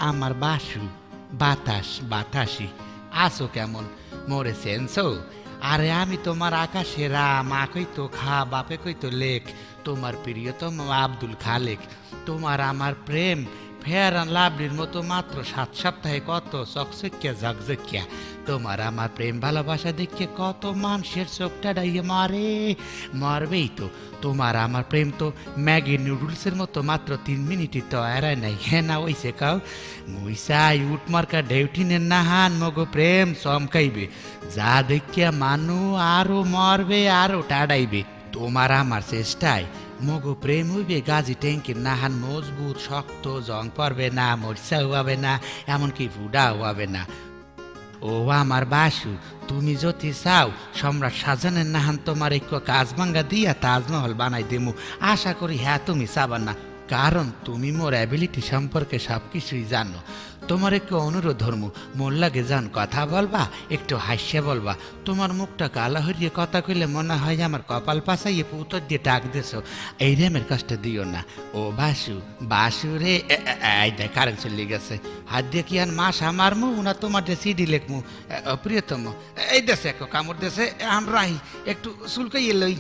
আমার বাসু বাতাস বাতাসি আসো কেমন মোরে সেন্সো আরে আমি তোমার আকাশে মা কইতো খা বাপে কইতো লেখ তোমার প্রিয়তম আব্দুল খালেক তোমার আমার প্রেম ফেয়ার অ্যান্ড লাভলির মতো মাত্র 7 সপ্তাহে কত চকচকিয়া ঝকঝকিয়া তোমার আমার প্রেম ভালোবাসা দেখে কত মানুষের চোখটা ডাইয়ে মারে মরবেই তো তোমার আমার প্রেম তো ম্যাগি নুডলসের মতো মাত্র 3 মিনিটই তো এরাই নাই হ্যাঁ না ওইসে কাউ মুইসাই উঠ মার্কা ডেউটিনের নাহান মগো প্রেম চমকাইবে যা দেখিয়া মানু আরো মরবে আরো টাডাইবে তোমার আমার চেষ্টায় মগো প্রেম হইবে গাজী ট্যাঙ্কির নাহান মজবুত শক্ত জং পড়বে না মরিচা হওয়াবে না এমনকি ফুডা হওয়াবে না ও আমার বাসু তুমি যদি চাও সম্রাট শাহজাহানের নাহান তোমার একটু কাজ ভাঙ্গা দিয়া তাজমহল বানাই দেমু আশা করি হ্যাঁ তুমি চাবা না কারণ তুমি মোর অ্যাবিলিটি সম্পর্কে সব কিছুই জানো তোমার একটু অনুরোধ ধর্ম মোর লাগে যান কথা বলবা একটু হাসিয়া বলবা তোমার মুখটা কালা হরিয়ে কথা কইলে মনে হয় আমার কপাল পাশাইয়ে উত্তর দিয়ে ডাক দেছো এই রেমের কষ্ট দিও না ও বাসু বাসু রে এই দেখ কারেন্ট চলে গেছে হাত দিয়ে কি আর মাস মারমু না তোমার সিডি লেখমু প্রিয়তম এই দেশে এক কামড় দেশে আমরা একটু চুলকাইয়ে লই